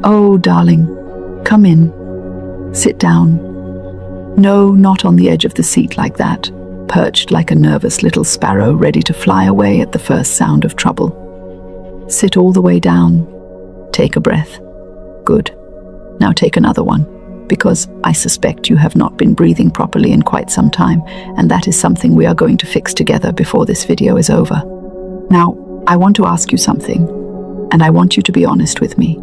Oh, darling, come in. Sit down. No, not on the edge of the seat like that, perched like a nervous little sparrow ready to fly away at the first sound of trouble. Sit all the way down. Take a breath. Good. Now take another one, because I suspect you have not been breathing properly in quite some time, and that is something we are going to fix together before this video is over. Now, I want to ask you something, and I want you to be honest with me,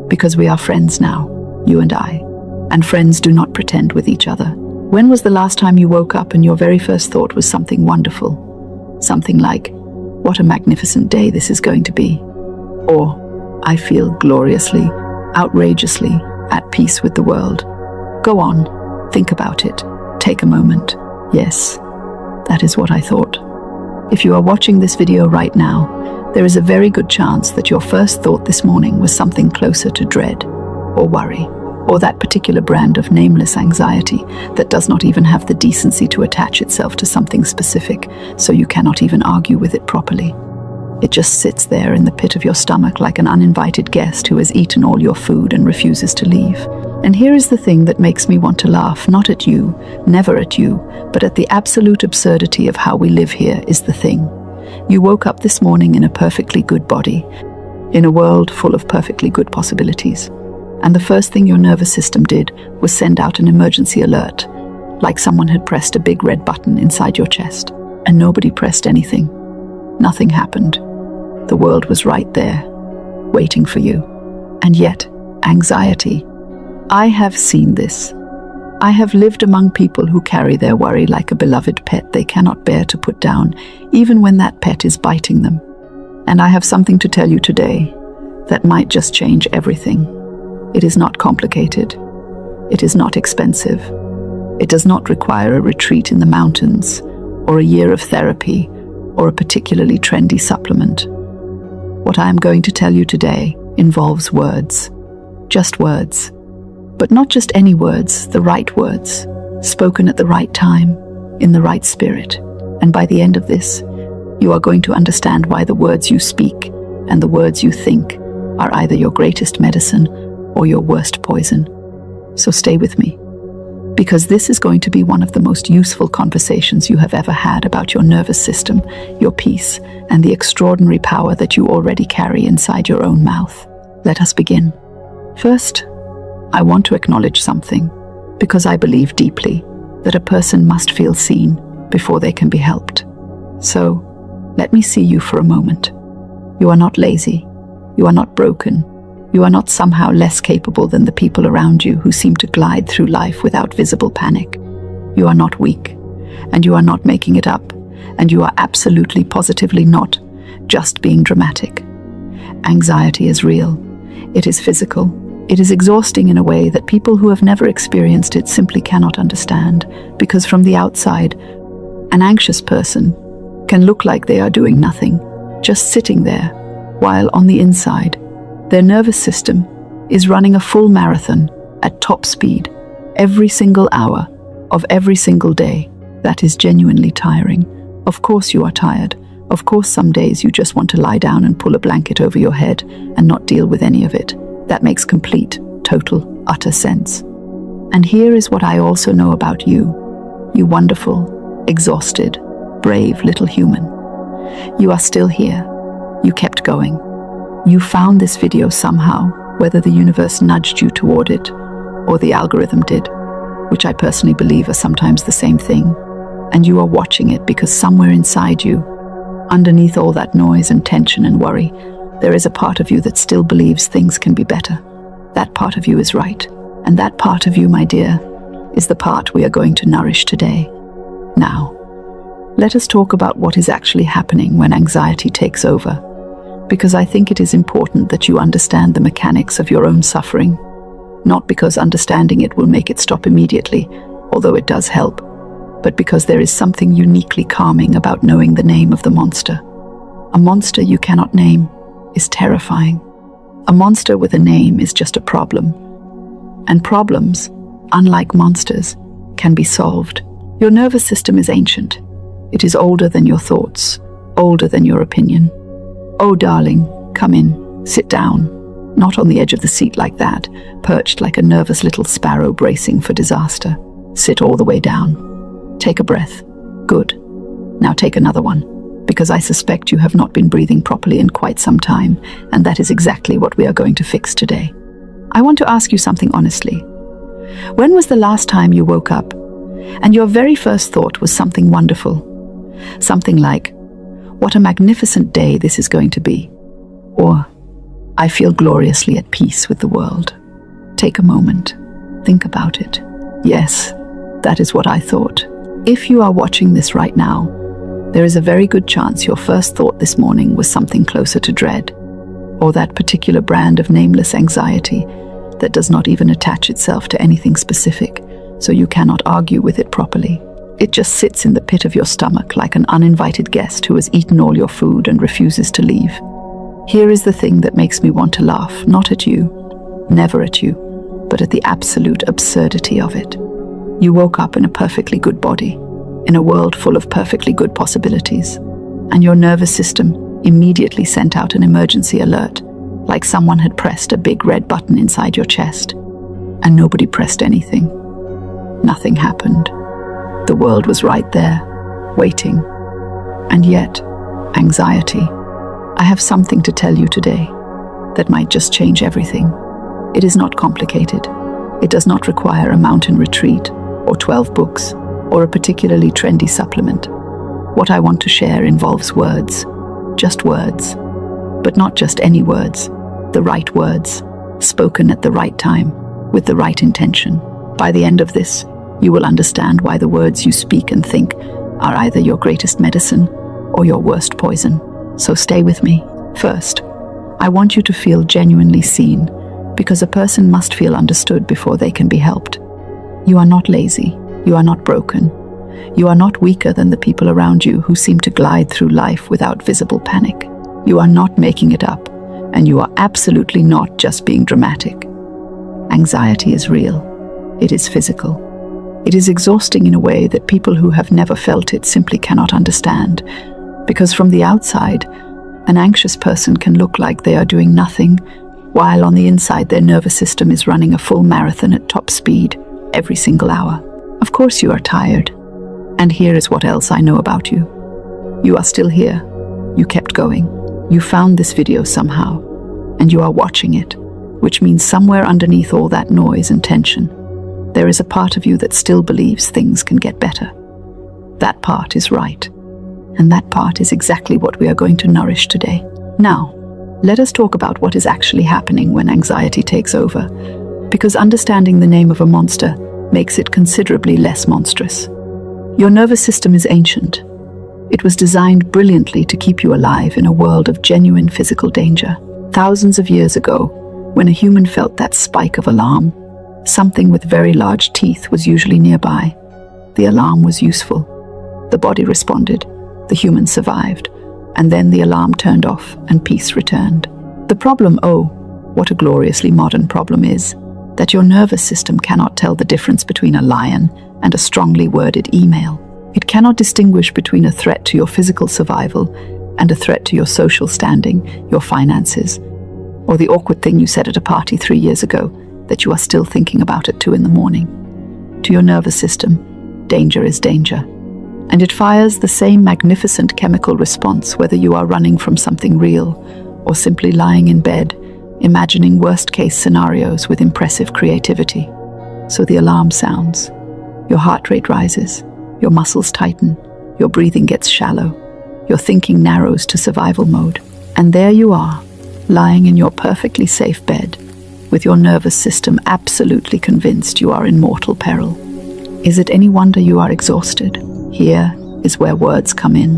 because we are friends now, you and I, and friends do not pretend with each other. When was the last time you woke up and your very first thought was something wonderful? Something like, what a magnificent day this is going to be. Or, I feel gloriously, outrageously at peace with the world. Go on, think about it. Take a moment. Yes, that is what I thought. If you are watching this video right now, there is a very good chance that your first thought this morning was something closer to dread, or worry, or that particular brand of nameless anxiety that does not even have the decency to attach itself to something specific, so you cannot even argue with it properly. It just sits there in the pit of your stomach like an uninvited guest who has eaten all your food and refuses to leave. And here is the thing that makes me want to laugh, not at you, never at you, but at the absolute absurdity of how we live here is the thing. You woke up this morning in a perfectly good body, in a world full of perfectly good possibilities. And the first thing your nervous system did was send out an emergency alert, like someone had pressed a big red button inside your chest. And nobody pressed anything. Nothing happened. The world was right there, waiting for you. And yet, anxiety. I have seen this. I have lived among people who carry their worry like a beloved pet they cannot bear to put down, even when that pet is biting them. And I have something to tell you today that might just change everything. It is not complicated. It is not expensive. It does not require a retreat in the mountains, or a year of therapy, or a particularly trendy supplement. What I am going to tell you today involves words. Just words. But not just any words, the right words, spoken at the right time, in the right spirit. And by the end of this, you are going to understand why the words you speak and the words you think are either your greatest medicine or your worst poison. So stay with me, because this is going to be one of the most useful conversations you have ever had about your nervous system, your peace, and the extraordinary power that you already carry inside your own mouth. Let us begin. First, I want to acknowledge something, because I believe deeply that a person must feel seen before they can be helped. So, let me see you for a moment. You are not lazy. You are not broken. You are not somehow less capable than the people around you who seem to glide through life without visible panic. You are not weak, and you are not making it up, and you are absolutely positively not just being dramatic. Anxiety is real. It is physical. It is exhausting in a way that people who have never experienced it simply cannot understand, because from the outside, an anxious person can look like they are doing nothing, just sitting there, while on the inside, their nervous system is running a full marathon at top speed every single hour of every single day. That is genuinely tiring. Of course you are tired. Of course some days you just want to lie down and pull a blanket over your head and not deal with any of it. That makes complete, total, utter sense. And here is what I also know about you. You wonderful, exhausted, brave little human. You are still here. You kept going. You found this video somehow, whether the universe nudged you toward it, or the algorithm did, which I personally believe are sometimes the same thing. And you are watching it because somewhere inside you, underneath all that noise and tension and worry, there is a part of you that still believes things can be better. That part of you is right. And that part of you, my dear, is the part we are going to nourish today. Now, let us talk about what is actually happening when anxiety takes over, because I think it is important that you understand the mechanics of your own suffering, not because understanding it will make it stop immediately, although it does help, but because there is something uniquely calming about knowing the name of the monster. A monster you cannot name is terrifying. A monster with a name is just a problem. And problems, unlike monsters, can be solved. Your nervous system is ancient. It is older than your thoughts, older than your opinion. Oh, darling, come in, sit down. Not on the edge of the seat like that, perched like a nervous little sparrow bracing for disaster. Sit all the way down. Take a breath. Good. Now take another one, because I suspect you have not been breathing properly in quite some time, and that is exactly what we are going to fix today. I want to ask you something honestly. When was the last time you woke up, and your very first thought was something wonderful? Something like, "What a magnificent day this is going to be," or "I feel gloriously at peace with the world." Take a moment. Think about it. Yes, that is what I thought. If you are watching this right now, there is a very good chance your first thought this morning was something closer to dread, or that particular brand of nameless anxiety that does not even attach itself to anything specific, so you cannot argue with it properly. It just sits in the pit of your stomach like an uninvited guest who has eaten all your food and refuses to leave. Here is the thing that makes me want to laugh, not at you, never at you, but at the absolute absurdity of it. You woke up in a perfectly good body, in a world full of perfectly good possibilities, and your nervous system immediately sent out an emergency alert, like someone had pressed a big red button inside your chest. And nobody pressed anything. Nothing happened. The world was right there, waiting. And yet, anxiety. I have something to tell you today that might just change everything. It is not complicated. It does not require a mountain retreat, or 12 books, or a particularly trendy supplement. What I want to share involves words. Just words. But not just any words. The right words, spoken at the right time, with the right intention. By the end of this, you will understand why the words you speak and think are either your greatest medicine or your worst poison. So stay with me. First, I want you to feel genuinely seen, because a person must feel understood before they can be helped. You are not lazy. You are not broken. You are not weaker than the people around you who seem to glide through life without visible panic. You are not making it up, and you are absolutely not just being dramatic. Anxiety is real. It is physical. It is exhausting in a way that people who have never felt it simply cannot understand, because from the outside, an anxious person can look like they are doing nothing, while on the inside their nervous system is running a full marathon at top speed every single hour. Of course you are tired. And here is what else I know about you. You are still here. You kept going. You found this video somehow, and you are watching it, which means somewhere underneath all that noise and tension, there is a part of you that still believes things can get better. That part is right. And that part is exactly what we are going to nourish today. Now, let us talk about what is actually happening when anxiety takes over, because understanding the name of a monster makes it considerably less monstrous. Your nervous system is ancient. It was designed brilliantly to keep you alive in a world of genuine physical danger. Thousands of years ago, when a human felt that spike of alarm, something with very large teeth was usually nearby. The alarm was useful. The body responded. The human survived, and then the alarm turned off and peace returned. The problem, oh, what a gloriously modern problem is, that your nervous system cannot tell the difference between a lion and a strongly worded email. It cannot distinguish between a threat to your physical survival and a threat to your social standing, your finances, or the awkward thing you said at a party 3 years ago that you are still thinking about at 2 a.m. To your nervous system, danger is danger. And it fires the same magnificent chemical response whether you are running from something real or simply lying in bed, imagining worst-case scenarios with impressive creativity. So the alarm sounds. Your heart rate rises. Your muscles tighten. Your breathing gets shallow. Your thinking narrows to survival mode. And there you are, lying in your perfectly safe bed, with your nervous system absolutely convinced you are in mortal peril. Is it any wonder you are exhausted? Here is where words come in.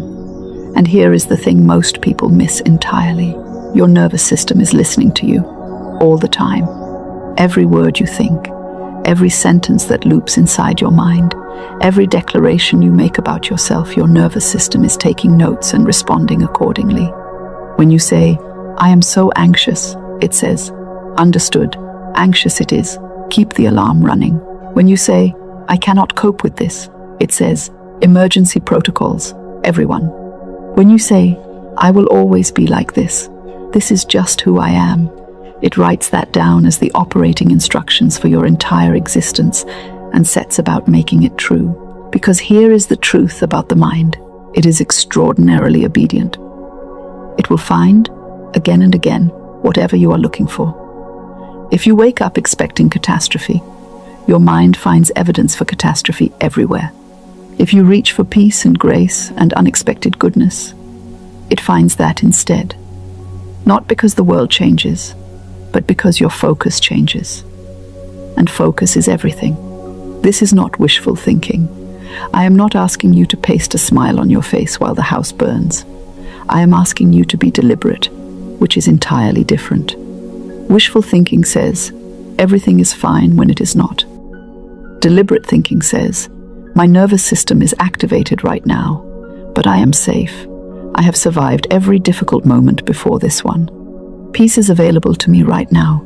And here is the thing most people miss entirely. Your nervous system is listening to you all the time. Every word you think, every sentence that loops inside your mind, every declaration you make about yourself, your nervous system is taking notes and responding accordingly. When you say, "I am so anxious," it says, "Understood, anxious it is, keep the alarm running." When you say, "I cannot cope with this," it says, "Emergency protocols, everyone." When you say, "I will always be like this, this is just who I am," It writes that down as the operating instructions for your entire existence and sets about making it true. Because here is the truth about the mind. It is extraordinarily obedient. It will find, again and again, whatever you are looking for. If you wake up expecting catastrophe, your mind finds evidence for catastrophe everywhere. If you reach for peace and grace and unexpected goodness, it finds that instead. Not because the world changes, but because your focus changes. And focus is everything. This is not wishful thinking. I am not asking you to paste a smile on your face while the house burns. I am asking you to be deliberate, which is entirely different. Wishful thinking says, everything is fine when it is not. Deliberate thinking says, my nervous system is activated right now, but I am safe. I have survived every difficult moment before this one. Peace is available to me right now,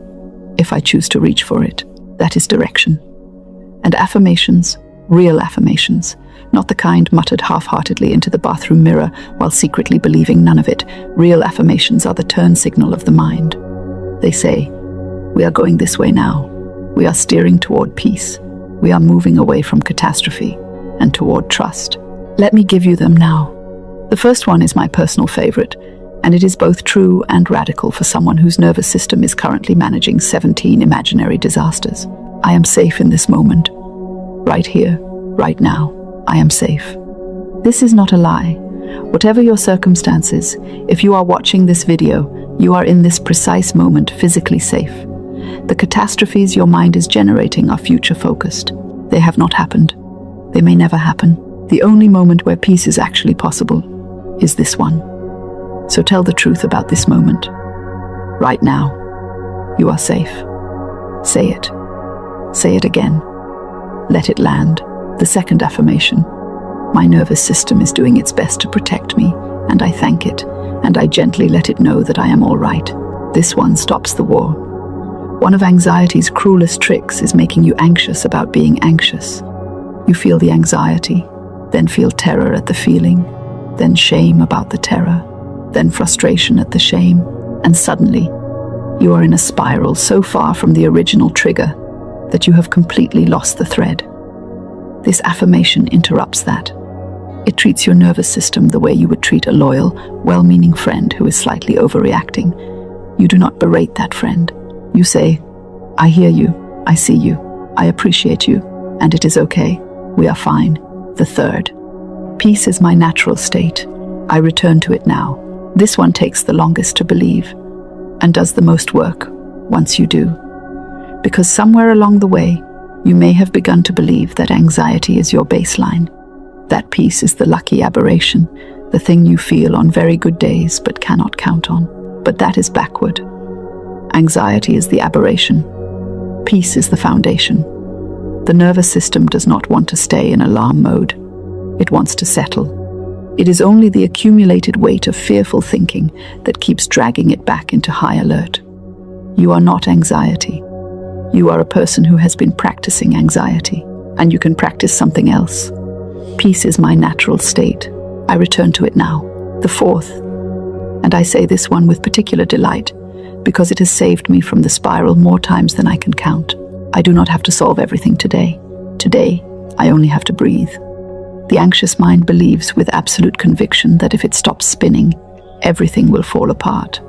if I choose to reach for it. That is direction. And affirmations, real affirmations, not the kind muttered half-heartedly into the bathroom mirror while secretly believing none of it. Real affirmations are the turn signal of the mind. They say, we are going this way now. We are steering toward peace. We are moving away from catastrophe and toward trust. Let me give you them now. The first one is my personal favorite, and it is both true and radical for someone whose nervous system is currently managing 17 imaginary disasters. I am safe in this moment. Right here, right now, I am safe. This is not a lie. Whatever your circumstances, if you are watching this video, you are in this precise moment physically safe. The catastrophes your mind is generating are future-focused. They have not happened. They may never happen. The only moment where peace is actually possible is this one. So tell the truth about this moment. Right now, you are safe. Say it. Say it again. Let it land. The second affirmation. My nervous system is doing its best to protect me, and I thank it, and I gently let it know that I am all right. This one stops the war. One of anxiety's cruelest tricks is making you anxious about being anxious. You feel the anxiety, then feel terror at the feeling, then shame about the terror, then frustration at the shame, and suddenly, you are in a spiral so far from the original trigger that you have completely lost the thread. This affirmation interrupts that. It treats your nervous system the way you would treat a loyal, well-meaning friend who is slightly overreacting. You do not berate that friend. You say, I hear you, I see you, I appreciate you, and it is okay. We are fine. The third. Peace is my natural state. I return to it now. This one takes the longest to believe, and does the most work once you do. Because somewhere along the way, you may have begun to believe that anxiety is your baseline. That peace is the lucky aberration, the thing you feel on very good days but cannot count on. But that is backward. Anxiety is the aberration. Peace is the foundation. The nervous system does not want to stay in alarm mode. It wants to settle. It is only the accumulated weight of fearful thinking that keeps dragging it back into high alert. You are not anxiety. You are a person who has been practicing anxiety, and you can practice something else. Peace is my natural state. I return to it now. The fourth, and I say this one with particular delight, because it has saved me from the spiral more times than I can count. I do not have to solve everything today. Today, I only have to breathe. The anxious mind believes with absolute conviction that if it stops spinning, everything will fall apart.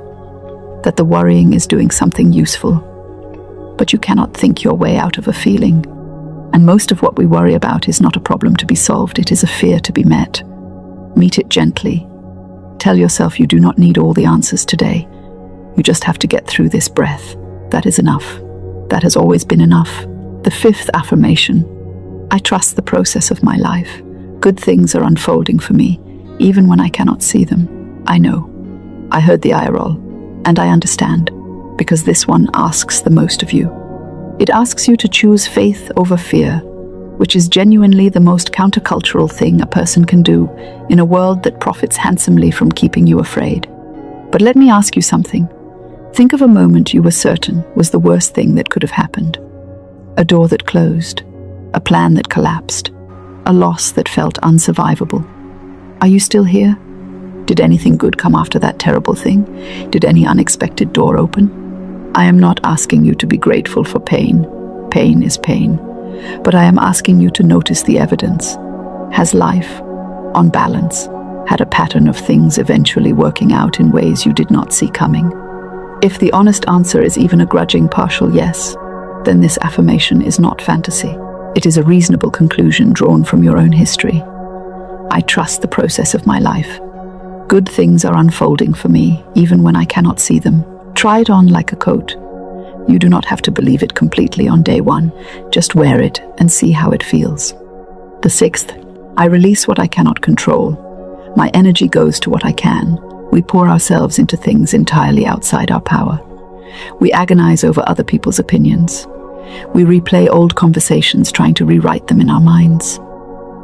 That the worrying is doing something useful. But you cannot think your way out of a feeling. And most of what we worry about is not a problem to be solved, it is a fear to be met. Meet it gently. Tell yourself you do not need all the answers today. You just have to get through this breath. That is enough. That has always been enough. The fifth affirmation. I trust the process of my life. Good things are unfolding for me, even when I cannot see them. I know. I heard the eye roll, and I understand. Because this one asks the most of you. It asks you to choose faith over fear, which is genuinely the most countercultural thing a person can do in a world that profits handsomely from keeping you afraid. But let me ask you something. Think of a moment you were certain was the worst thing that could have happened. A door that closed, a plan that collapsed, a loss that felt unsurvivable. Are you still here? Did anything good come after that terrible thing? Did any unexpected door open? I am not asking you to be grateful for pain. Pain is pain. But I am asking you to notice the evidence. Has life, on balance, had a pattern of things eventually working out in ways you did not see coming? If the honest answer is even a grudging partial yes, then this affirmation is not fantasy. It is a reasonable conclusion drawn from your own history. I trust the process of my life. Good things are unfolding for me, even when I cannot see them. Try it on like a coat. You do not have to believe it completely on day one. Just wear it and see how it feels. The 6th, I release what I cannot control. My energy goes to what I can. We pour ourselves into things entirely outside our power. We agonize over other people's opinions. We replay old conversations, trying to rewrite them in our minds.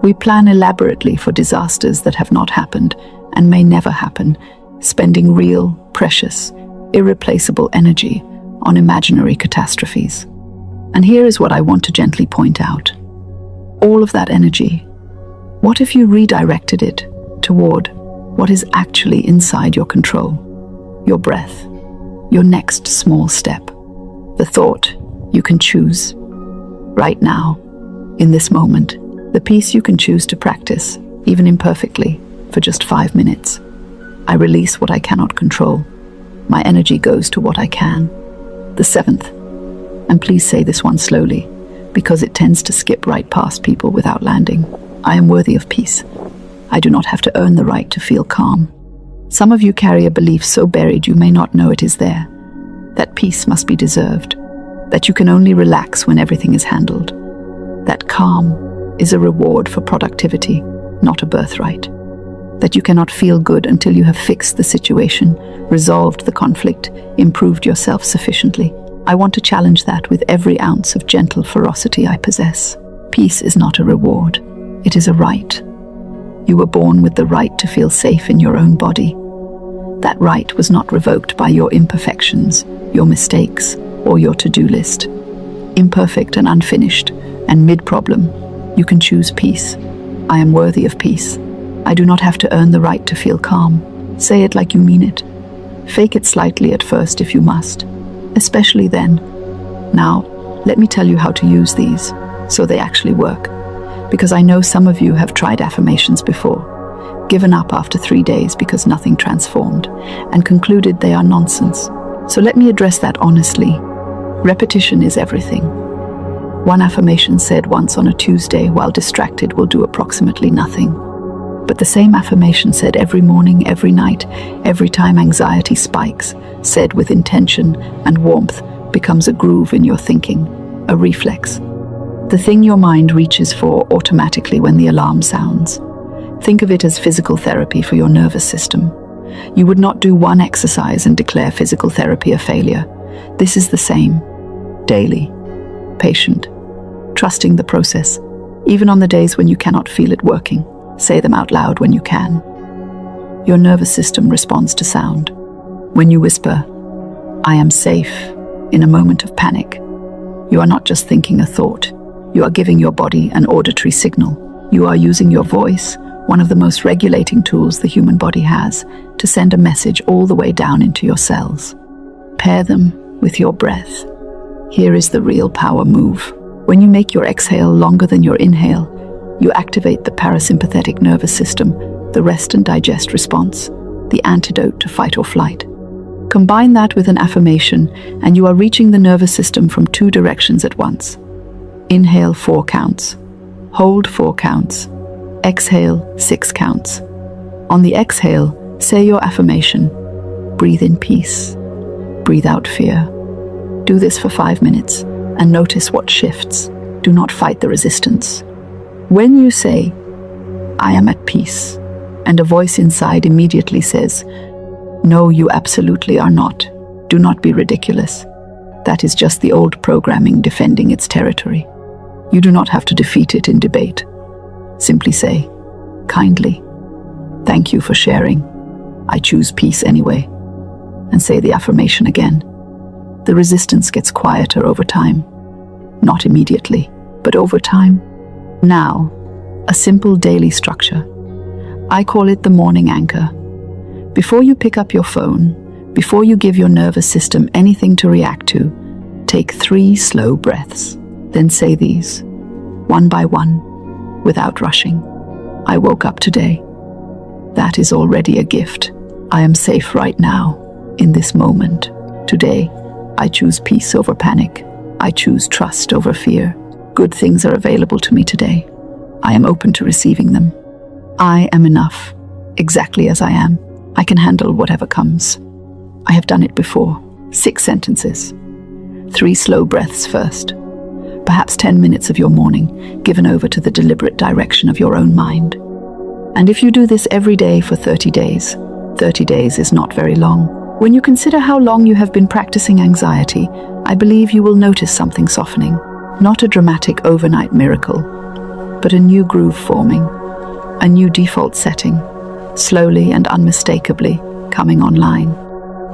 We plan elaborately for disasters that have not happened and may never happen, spending real, precious, irreplaceable energy on imaginary catastrophes. And here is what I want to gently point out. All of that energy, what if you redirected it toward what is actually inside your control? Your breath, your next small step, the thought you can choose. Right now, in this moment, the peace you can choose to practice, even imperfectly, for just 5 minutes. I release what I cannot control. My energy goes to what I can. The 7th, and please say this one slowly, because it tends to skip right past people without landing. I am worthy of peace. I do not have to earn the right to feel calm. Some of you carry a belief so buried you may not know it is there. That peace must be deserved. That you can only relax when everything is handled. That calm is a reward for productivity, not a birthright. That you cannot feel good until you have fixed the situation, resolved the conflict, improved yourself sufficiently. I want to challenge that with every ounce of gentle ferocity I possess. Peace is not a reward. It is a right. You were born with the right to feel safe in your own body. That right was not revoked by your imperfections, your mistakes, or your to-do list. Imperfect and unfinished, and mid-problem, you can choose peace. I am worthy of peace. I do not have to earn the right to feel calm. Say it like you mean it. Fake it slightly at first if you must, especially then. Now, let me tell you how to use these, so they actually work. Because I know some of you have tried affirmations before, given up after 3 days because nothing transformed, and concluded they are nonsense. So let me address that honestly. Repetition is everything. One affirmation said once on a Tuesday while distracted will do approximately nothing. But the same affirmation said every morning, every night, every time anxiety spikes, said with intention and warmth, becomes a groove in your thinking, a reflex. The thing your mind reaches for automatically when the alarm sounds. Think of it as physical therapy for your nervous system. You would not do one exercise and declare physical therapy a failure. This is the same. Daily. Patient. Trusting the process. Even on the days when you cannot feel it working. Say them out loud when you can. Your nervous system responds to sound. When you whisper, "I am safe," in a moment of panic, you are not just thinking a thought. You are giving your body an auditory signal. You are using your voice, one of the most regulating tools the human body has, to send a message all the way down into your cells. Pair them with your breath. Here is the real power move. When you make your exhale longer than your inhale, you activate the parasympathetic nervous system, the rest and digest response, the antidote to fight or flight. Combine that with an affirmation, and you are reaching the nervous system from 2 directions at once. Inhale 4 counts. Hold 4 counts. Exhale 6 counts. On the exhale, say your affirmation. Breathe in peace. Breathe out fear. Do this for 5 minutes and notice what shifts. Do not fight the resistance. When you say, "I am at peace," and a voice inside immediately says, "No, you absolutely are not. Do not be ridiculous." That is just the old programming defending its territory. You do not have to defeat it in debate. Simply say, kindly, "Thank you for sharing. I choose peace anyway." And say the affirmation again. The resistance gets quieter over time. Not immediately, but over time. Now, a simple daily structure. I call it the morning anchor. Before you pick up your phone, Before you give your nervous system anything to react to, take 3 slow breaths. Then say these, one by one, without rushing. I woke up today. That is already a gift. I am safe right now, in this moment. Today, I choose peace over panic. I choose trust over fear. Good things are available to me today. I am open to receiving them. I am enough, exactly as I am. I can handle whatever comes. I have done it before. 6 sentences. 3 slow breaths first. Perhaps 10 minutes of your morning given over to the deliberate direction of your own mind. And if you do this every day for 30 days, 30 days is not very long. When you consider how long you have been practicing anxiety, I believe you will notice something softening. Not a dramatic overnight miracle, but a new groove forming, a new default setting, slowly and unmistakably coming online.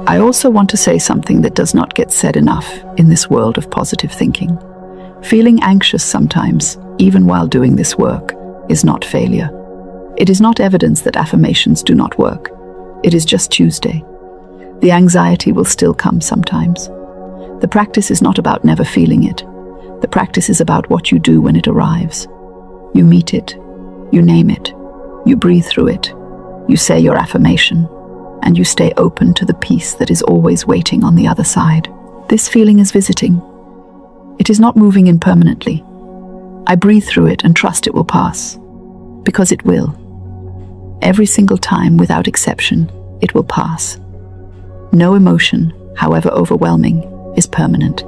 I also want to say something that does not get said enough in this world of positive thinking. Feeling anxious sometimes, even while doing this work, is not failure. It is not evidence that affirmations do not work. It is just Tuesday. The anxiety will still come sometimes. The practice is not about never feeling it. The practice is about what you do when it arrives. You meet it, you name it, you breathe through it, you say your affirmation, and you stay open to the peace that is always waiting on the other side. This feeling is visiting. It is not moving in permanently. I breathe through it and trust it will pass. Because it will. Every single time, without exception, it will pass. No emotion, however overwhelming, is permanent.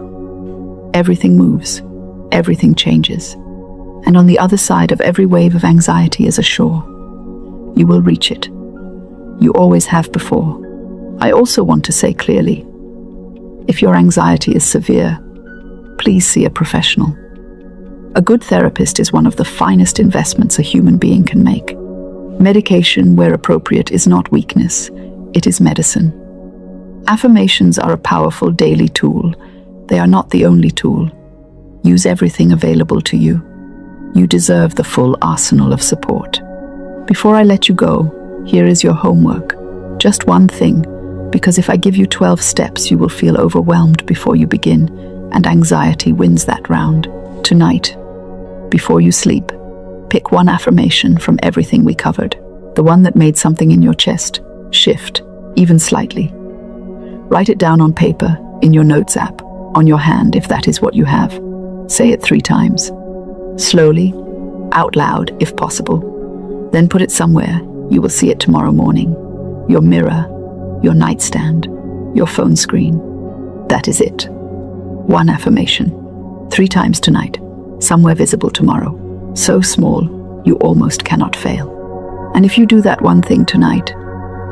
Everything moves. Everything changes. And on the other side of every wave of anxiety is a shore. You will reach it. You always have before. I also want to say clearly, if your anxiety is severe, please see a professional. A good therapist is one of the finest investments a human being can make. Medication, where appropriate, is not weakness, it is medicine. Affirmations are a powerful daily tool. They are not the only tool. Use everything available to you. You deserve the full arsenal of support. Before I let you go, here is your homework. Just one thing, because if I give you 12 steps, you will feel overwhelmed before you begin, and anxiety wins that round. Tonight, before you sleep, pick one affirmation from everything we covered, the one that made something in your chest shift, even slightly. Write it down on paper, in your notes app, on your hand if that is what you have. Say it 3 times. Slowly, out loud if possible. Then put it somewhere. You will see it tomorrow morning. Your mirror, your nightstand, your phone screen. That is it. One affirmation. 3 times tonight. Somewhere visible tomorrow. So small, you almost cannot fail. And if you do that one thing tonight,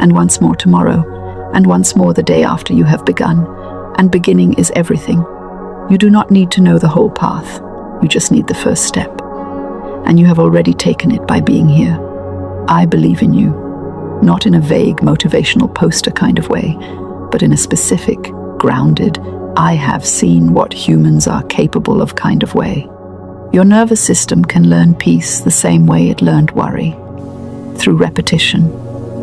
and once more tomorrow, and once more the day after you have begun, and beginning is everything. You do not need to know the whole path. You just need the first step. And you have already taken it by being here. I believe in you, not in a vague motivational poster kind of way, but in a specific, grounded, I have seen what humans are capable of kind of way. Your nervous system can learn peace the same way it learned worry. Through repetition,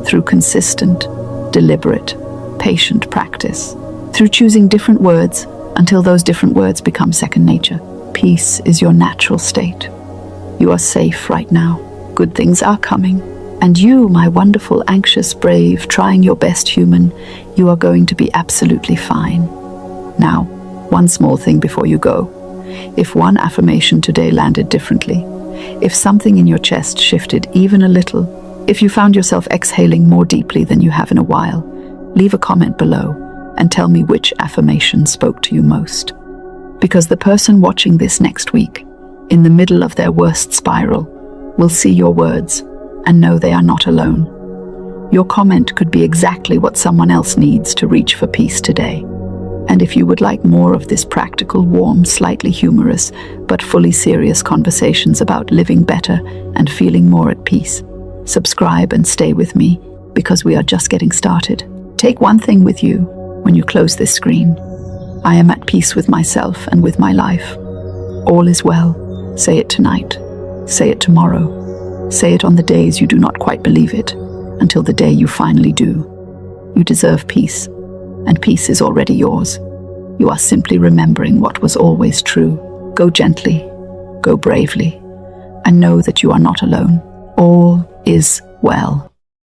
through consistent, deliberate, patient practice, through choosing different words until those different words become second nature. Peace is your natural state. You are safe right now. Good things are coming. And you, my wonderful, anxious, brave, trying your best human, you are going to be absolutely fine. Now, one small thing before you go. If one affirmation today landed differently, if something in your chest shifted even a little, if you found yourself exhaling more deeply than you have in a while, leave a comment below and tell me which affirmation spoke to you most. Because the person watching this next week, in the middle of their worst spiral, will see your words and know they are not alone. Your comment could be exactly what someone else needs to reach for peace today. And if you would like more of this practical, warm, slightly humorous, but fully serious conversations about living better and feeling more at peace, subscribe and stay with me, because we are just getting started. Take one thing with you when you close this screen. I am at peace with myself and with my life. All is well. Say it tonight. Say it tomorrow. Say it on the days you do not quite believe it, until the day you finally do. You deserve peace. and peace is already yours. You are simply remembering what was always true. Go gently, go bravely, and know that you are not alone. All is well.